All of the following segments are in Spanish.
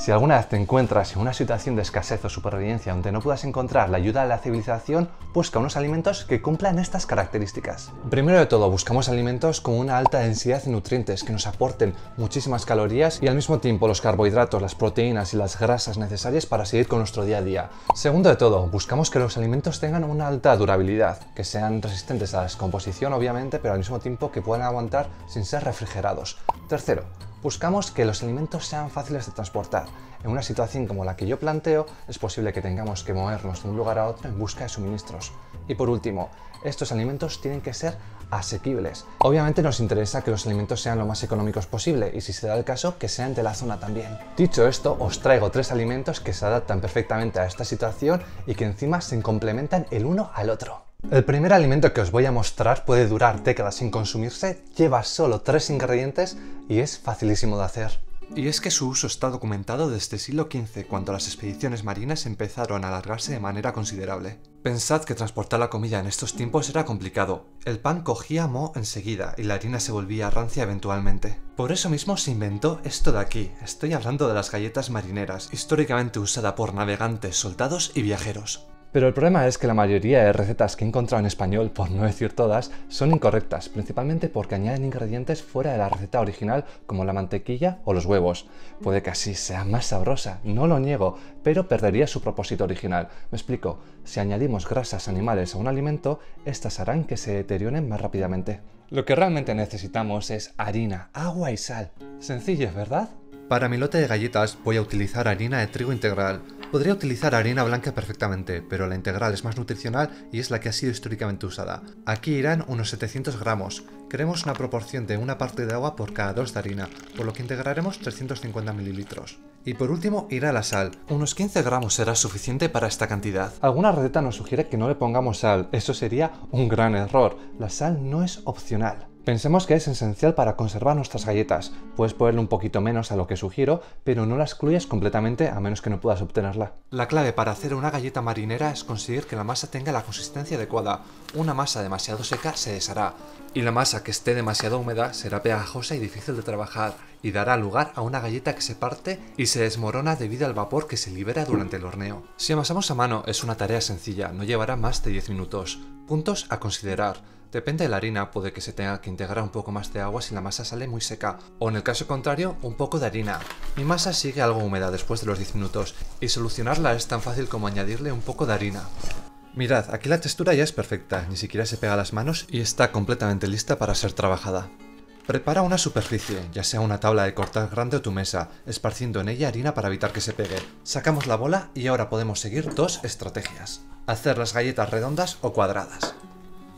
Si alguna vez te encuentras en una situación de escasez o supervivencia donde no puedas encontrar la ayuda de la civilización, busca unos alimentos que cumplan estas características. Primero de todo, buscamos alimentos con una alta densidad de nutrientes que nos aporten muchísimas calorías y al mismo tiempo los carbohidratos, las proteínas y las grasas necesarias para seguir con nuestro día a día. Segundo de todo, buscamos que los alimentos tengan una alta durabilidad, que sean resistentes a la descomposición obviamente, pero al mismo tiempo que puedan aguantar sin ser refrigerados. Tercero, buscamos que los alimentos sean fáciles de transportar. En una situación como la que yo planteo, es posible que tengamos que movernos de un lugar a otro en busca de suministros. Y por último, estos alimentos tienen que ser asequibles. Obviamente nos interesa que los alimentos sean lo más económicos posible y si se da el caso, que sean de la zona también. Dicho esto, os traigo 3 alimentos que se adaptan perfectamente a esta situación y que encima se complementan el uno al otro. El primer alimento que os voy a mostrar puede durar décadas sin consumirse, lleva solo 3 ingredientes y es facilísimo de hacer. Y es que su uso está documentado desde el siglo XV, cuando las expediciones marinas empezaron a alargarse de manera considerable. Pensad que transportar la comida en estos tiempos era complicado. El pan cogía moho enseguida y la harina se volvía rancia eventualmente. Por eso mismo se inventó esto de aquí. Estoy hablando de las galletas marineras, históricamente usada por navegantes, soldados y viajeros. Pero el problema es que la mayoría de recetas que he encontrado en español, por no decir todas, son incorrectas, principalmente porque añaden ingredientes fuera de la receta original como la mantequilla o los huevos. Puede que así sea más sabrosa, no lo niego, pero perdería su propósito original. Me explico, si añadimos grasas animales a un alimento, estas harán que se deterioren más rápidamente. Lo que realmente necesitamos es harina, agua y sal. Sencillo, ¿verdad? Para mi lote de galletas voy a utilizar harina de trigo integral. Podría utilizar harina blanca perfectamente, pero la integral es más nutricional y es la que ha sido históricamente usada. Aquí irán unos 700 gramos. Queremos una proporción de una parte de agua por cada 2 de harina, por lo que integraremos 350 mililitros. Y por último irá la sal. Unos 15 gramos será suficiente para esta cantidad. Alguna receta nos sugiere que no le pongamos sal. Eso sería un gran error. La sal no es opcional. Pensemos que es esencial para conservar nuestras galletas. Puedes ponerle un poquito menos a lo que sugiero, pero no la excluyas completamente a menos que no puedas obtenerla. La clave para hacer una galleta marinera es conseguir que la masa tenga la consistencia adecuada. Una masa demasiado seca se deshará, y la masa que esté demasiado húmeda será pegajosa y difícil de trabajar, y dará lugar a una galleta que se parte y se desmorona debido al vapor que se libera durante el horneo. Si amasamos a mano es una tarea sencilla, no llevará más de 10 minutos. Puntos a considerar. Depende de la harina, puede que se tenga que integrar un poco más de agua si la masa sale muy seca, o en el caso contrario, un poco de harina. Mi masa sigue algo húmeda después de los 10 minutos, y solucionarla es tan fácil como añadirle un poco de harina. Mirad, aquí la textura ya es perfecta, ni siquiera se pega a las manos y está completamente lista para ser trabajada. Prepara una superficie, ya sea una tabla de cortar grande o tu mesa, esparciendo en ella harina para evitar que se pegue. Sacamos la bola y ahora podemos seguir 2 estrategias. Hacer las galletas redondas o cuadradas.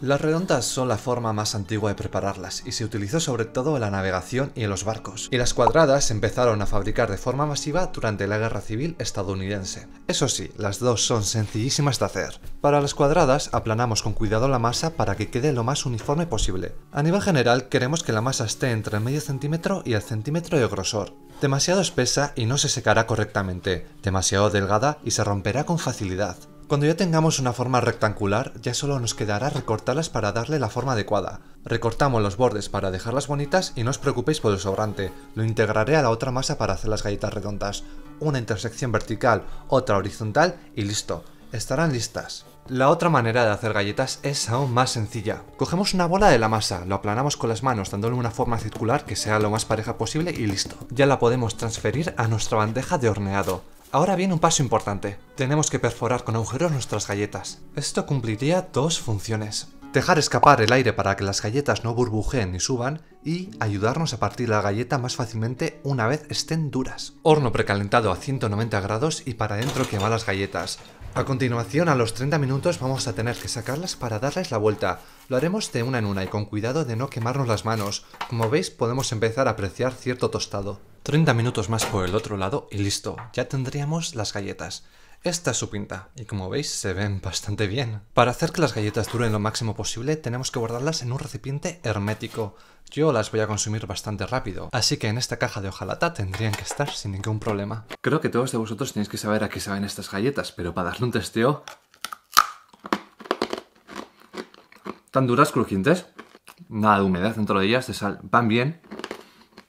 Las redondas son la forma más antigua de prepararlas y se utilizó sobre todo en la navegación y en los barcos. Y las cuadradas se empezaron a fabricar de forma masiva durante la Guerra Civil estadounidense. Eso sí, las dos son sencillísimas de hacer. Para las cuadradas aplanamos con cuidado la masa para que quede lo más uniforme posible. A nivel general queremos que la masa esté entre el medio centímetro y el centímetro de grosor. Demasiado espesa y no se secará correctamente, demasiado delgada y se romperá con facilidad. Cuando ya tengamos una forma rectangular, ya solo nos quedará recortarlas para darle la forma adecuada. Recortamos los bordes para dejarlas bonitas y no os preocupéis por el sobrante, lo integraré a la otra masa para hacer las galletas redondas. Una intersección vertical, otra horizontal y listo. Estarán listas. La otra manera de hacer galletas es aún más sencilla. Cogemos una bola de la masa, lo aplanamos con las manos dándole una forma circular que sea lo más pareja posible y listo. Ya la podemos transferir a nuestra bandeja de horneado. Ahora viene un paso importante. Tenemos que perforar con agujeros nuestras galletas. Esto cumpliría 2 funciones. Dejar escapar el aire para que las galletas no burbujeen ni suban y ayudarnos a partir la galleta más fácilmente una vez estén duras. Horno precalentado a 190 grados y para adentro quemar las galletas. A continuación, a los 30 minutos vamos a tener que sacarlas para darles la vuelta. Lo haremos de una en una y con cuidado de no quemarnos las manos. Como veis, podemos empezar a apreciar cierto tostado. 30 minutos más por el otro lado y listo, ya tendríamos las galletas. Esta es su pinta, y como veis se ven bastante bien. Para hacer que las galletas duren lo máximo posible, tenemos que guardarlas en un recipiente hermético. Yo las voy a consumir bastante rápido, así que en esta caja de hojalata tendrían que estar sin ningún problema. Creo que todos de vosotros tenéis que saber a qué saben estas galletas, pero para darle un testeo... ¿Tan duras, crujientes? Nada de humedad dentro de ellas, de sal. Van bien.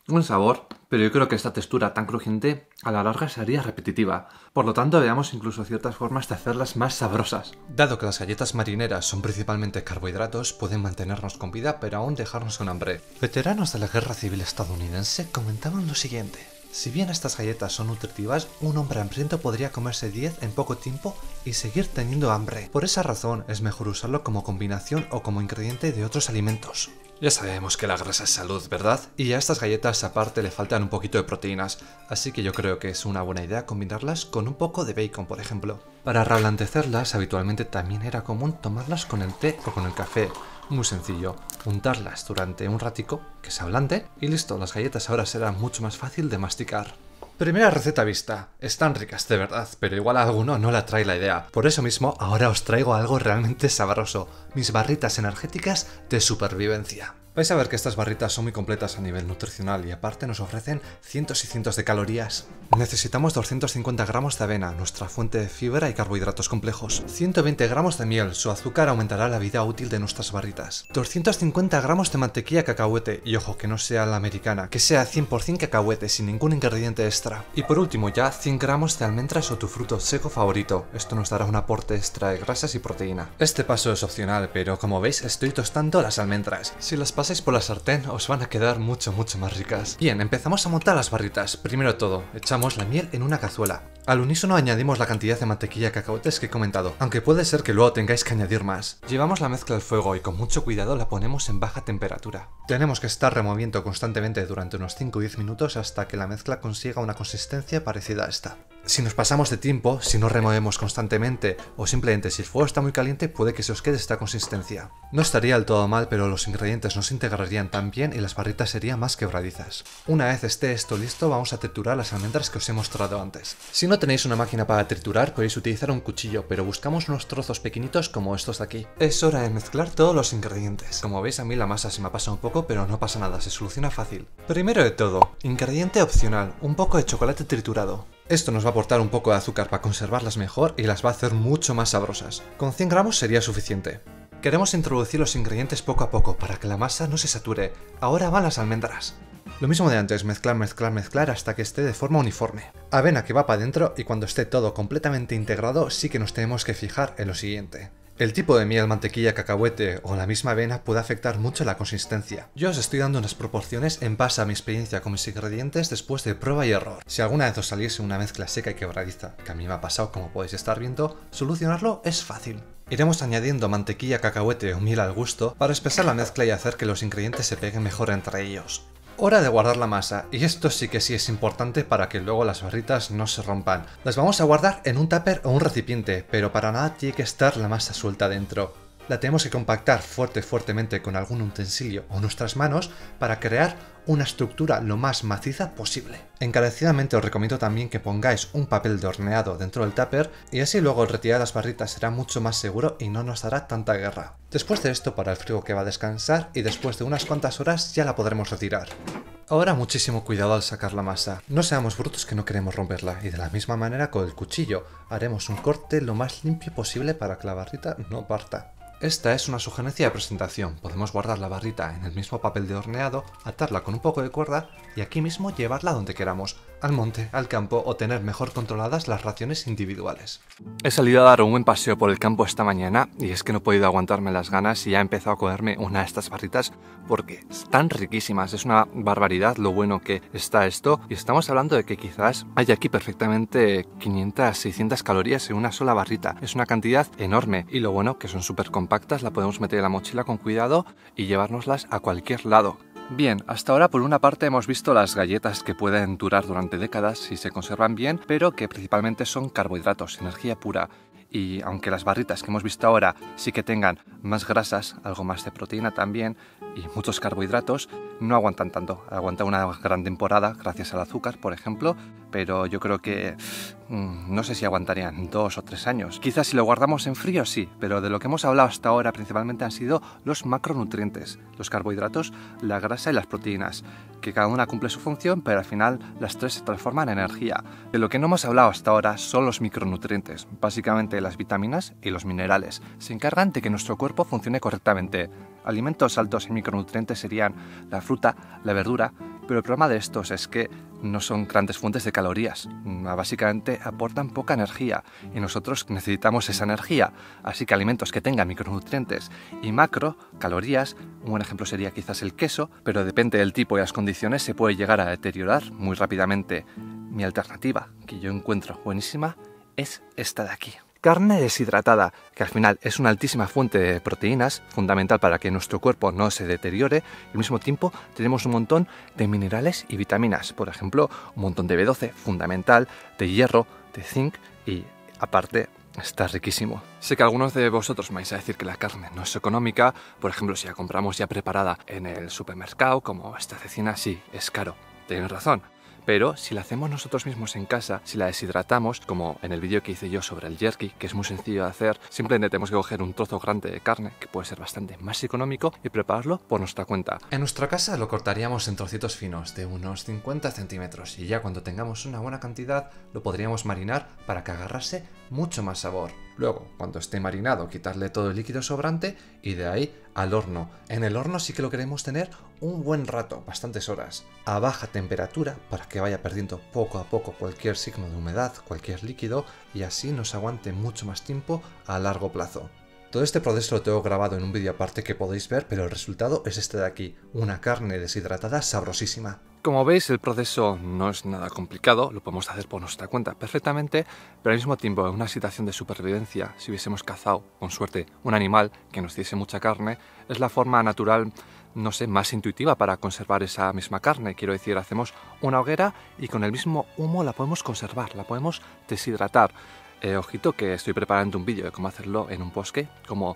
Un sabor pero yo creo que esta textura tan crujiente a la larga sería repetitiva. Por lo tanto, veamos incluso ciertas formas de hacerlas más sabrosas. Dado que las galletas marineras son principalmente carbohidratos, pueden mantenernos con vida pero aún dejarnos con hambre. Veteranos de la Guerra Civil estadounidense comentaban lo siguiente: si bien estas galletas son nutritivas, un hombre hambriento podría comerse 10 en poco tiempo y seguir teniendo hambre. Por esa razón es mejor usarlo como combinación o como ingrediente de otros alimentos. Ya sabemos que la grasa es salud, ¿verdad? Y a estas galletas aparte le faltan un poquito de proteínas, así que yo creo que es una buena idea combinarlas con un poco de bacon, por ejemplo. Para reblandecerlas, habitualmente también era común tomarlas con el té o con el café. Muy sencillo, untarlas durante un ratico, que se ablanden, y listo, las galletas ahora serán mucho más fácil de masticar. Primera receta vista. Están ricas de verdad, pero igual a alguno no le atrae la idea. Por eso mismo, ahora os traigo algo realmente sabroso. Mis barritas energéticas de supervivencia. Vais a ver que estas barritas son muy completas a nivel nutricional y aparte nos ofrecen cientos y cientos de calorías. Necesitamos 250 gramos de avena, nuestra fuente de fibra y carbohidratos complejos. 120 gramos de miel, su azúcar aumentará la vida útil de nuestras barritas. 250 gramos de mantequilla cacahuete, y ojo que no sea la americana, que sea 100% cacahuete sin ningún ingrediente extra. Y por último ya 100 gramos de almendras o tu fruto seco favorito, esto nos dará un aporte extra de grasas y proteína. Este paso es opcional, pero como veis estoy tostando las almendras. Si las pasáis por la sartén os van a quedar mucho más ricas. Bien, empezamos a montar las barritas. Primero de todo, echamos la miel en una cazuela. Al unísono añadimos la cantidad de mantequilla cacahuetes que he comentado, aunque puede ser que luego tengáis que añadir más. Llevamos la mezcla al fuego y con mucho cuidado la ponemos en baja temperatura. Tenemos que estar removiendo constantemente durante unos 5 o 10 minutos hasta que la mezcla consiga una consistencia parecida a esta. Si nos pasamos de tiempo, si no removemos constantemente o simplemente si el fuego está muy caliente, puede que se os quede esta consistencia. No estaría del todo mal, pero los ingredientes no se integrarían tan bien y las barritas serían más quebradizas. Una vez esté esto listo, vamos a triturar las almendras que os he mostrado antes. Si no tenéis una máquina para triturar, podéis utilizar un cuchillo, pero buscamos unos trozos pequeñitos como estos de aquí. Es hora de mezclar todos los ingredientes. Como veis, a mí la masa se me ha pasado un poco, pero no pasa nada, se soluciona fácil. Primero de todo, ingrediente opcional, un poco de chocolate triturado. Esto nos va a aportar un poco de azúcar para conservarlas mejor y las va a hacer mucho más sabrosas. Con 100 gramos sería suficiente. Queremos introducir los ingredientes poco a poco para que la masa no se sature. Ahora van las almendras. Lo mismo de antes, mezclar hasta que esté de forma uniforme. Avena que va para adentro y cuando esté todo completamente integrado sí que nos tenemos que fijar en lo siguiente. El tipo de miel, mantequilla, cacahuete o la misma avena puede afectar mucho la consistencia. Yo os estoy dando unas proporciones en base a mi experiencia con mis ingredientes después de prueba y error. Si alguna vez os saliese una mezcla seca y quebradiza, que a mí me ha pasado como podéis estar viendo, solucionarlo es fácil. Iremos añadiendo mantequilla, cacahuete o miel al gusto para espesar la mezcla y hacer que los ingredientes se peguen mejor entre ellos. Hora de guardar la masa, y esto sí que sí es importante para que luego las barritas no se rompan. Las vamos a guardar en un tupper o un recipiente, pero para nada tiene que estar la masa suelta dentro. La tenemos que compactar fuertemente con algún utensilio o nuestras manos para crear una estructura lo más maciza posible. Encarecidamente os recomiendo también que pongáis un papel de horneado dentro del tupper y así luego el retirar las barritas será mucho más seguro y no nos dará tanta guerra. Después de esto para el frigo que va a descansar y después de unas cuantas horas ya la podremos retirar. Ahora muchísimo cuidado al sacar la masa, no seamos brutos que no queremos romperla y de la misma manera con el cuchillo haremos un corte lo más limpio posible para que la barrita no parta. Esta es una sugerencia de presentación, podemos guardar la barrita en el mismo papel de horneado, atarla con un poco de cuerda y aquí mismo llevarla donde queramos, al monte, al campo o tener mejor controladas las raciones individuales. He salido a dar un buen paseo por el campo esta mañana y es que no he podido aguantarme las ganas y ya he empezado a comerme una de estas barritas porque están riquísimas, es una barbaridad lo bueno que está esto y estamos hablando de que quizás haya aquí perfectamente 500-600 calorías en una sola barrita, es una cantidad enorme y lo bueno que son súper compactas, la podemos meter en la mochila con cuidado y llevárnoslas a cualquier lado. Bien, hasta ahora por una parte hemos visto las galletas que pueden durar durante décadas si se conservan bien, pero que principalmente son carbohidratos, energía pura. Y aunque las barritas que hemos visto ahora sí que tengan más grasas, algo más de proteína también y muchos carbohidratos, no aguantan tanto. Aguantan una gran temporada gracias al azúcar, por ejemplo, pero yo creo que no sé si aguantarían 2 o 3 años. Quizás si lo guardamos en frío sí, pero de lo que hemos hablado hasta ahora principalmente han sido los macronutrientes, los carbohidratos, la grasa y las proteínas, que cada una cumple su función, pero al final las tres se transforman en energía. De lo que no hemos hablado hasta ahora son los micronutrientes, básicamente las vitaminas y los minerales. Se encargan de que nuestro cuerpo funcione correctamente. Alimentos altos en micronutrientes serían la fruta, la verdura, pero el problema de estos es que no son grandes fuentes de calorías. Básicamente aportan poca energía y nosotros necesitamos esa energía. Así que alimentos que tengan micronutrientes y macro, calorías, un buen ejemplo sería quizás el queso, pero depende del tipo y las condiciones se puede llegar a deteriorar muy rápidamente. Mi alternativa, que yo encuentro buenísima, es esta de aquí. Carne deshidratada, que al final es una altísima fuente de proteínas, fundamental para que nuestro cuerpo no se deteriore, y al mismo tiempo tenemos un montón de minerales y vitaminas, por ejemplo, un montón de B12, fundamental, de hierro, de zinc y aparte está riquísimo. Sé que algunos de vosotros me vais a decir que la carne no es económica, por ejemplo, si la compramos ya preparada en el supermercado, como esta cecina, sí, es caro, tenéis razón. Pero si la hacemos nosotros mismos en casa, si la deshidratamos, como en el vídeo que hice yo sobre el jerky, que es muy sencillo de hacer, simplemente tenemos que coger un trozo grande de carne, que puede ser bastante más económico, y prepararlo por nuestra cuenta. En nuestra casa lo cortaríamos en trocitos finos, de unos 50 centímetros, y ya cuando tengamos una buena cantidad, lo podríamos marinar para que agarrase mucho más sabor. Luego, cuando esté marinado, quitarle todo el líquido sobrante y de ahí al horno. En el horno sí que lo queremos tener un buen rato, bastantes horas, a baja temperatura para que vaya perdiendo poco a poco cualquier signo de humedad, cualquier líquido y así nos aguante mucho más tiempo a largo plazo. Todo este proceso lo tengo grabado en un vídeo aparte que podéis ver, pero el resultado es este de aquí, una carne deshidratada sabrosísima. Como veis, el proceso no es nada complicado, lo podemos hacer por nuestra cuenta perfectamente, pero al mismo tiempo en una situación de supervivencia, si hubiésemos cazado, con suerte, un animal que nos diese mucha carne, es la forma natural, no sé, más intuitiva para conservar esa misma carne. Quiero decir, hacemos una hoguera y con el mismo humo la podemos conservar, la podemos deshidratar. Ojito que estoy preparando un vídeo de cómo hacerlo en un bosque, cómo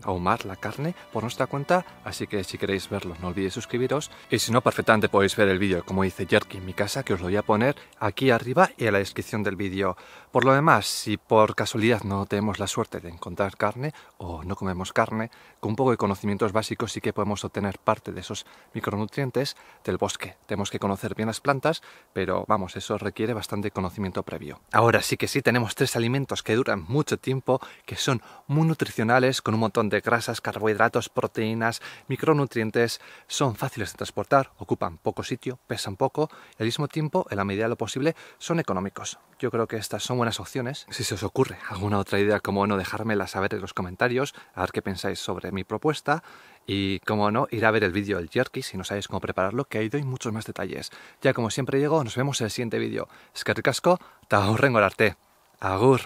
ahumar la carne por nuestra cuenta, así que si queréis verlo no olvidéis suscribiros y si no perfectamente podéis ver el vídeo de cómo hice jerky en mi casa, que os lo voy a poner aquí arriba y en la descripción del vídeo. Por lo demás, si por casualidad no tenemos la suerte de encontrar carne o no comemos carne, con un poco de conocimientos básicos sí que podemos obtener parte de esos micronutrientes del bosque. Tenemos que conocer bien las plantas, pero vamos, eso requiere bastante conocimiento previo. Ahora sí que sí, tenemos 3 alimentos que duran mucho tiempo, que son muy nutricionales, con un montón de grasas, carbohidratos, proteínas, micronutrientes, son fáciles de transportar, ocupan poco sitio, pesan poco y al mismo tiempo, en la medida de lo posible, son económicos. Yo creo que estas son buenas opciones. Si se os ocurre alguna otra idea, como no, dejármela saber en los comentarios, a ver qué pensáis sobre mi propuesta y, como no, ir a ver el vídeo del jerky si no sabéis cómo prepararlo, que ahí doy muchos más detalles. Ya como siempre digo, nos vemos en el siguiente vídeo. Eskerrik asko, eta hurrengo arte. Agur.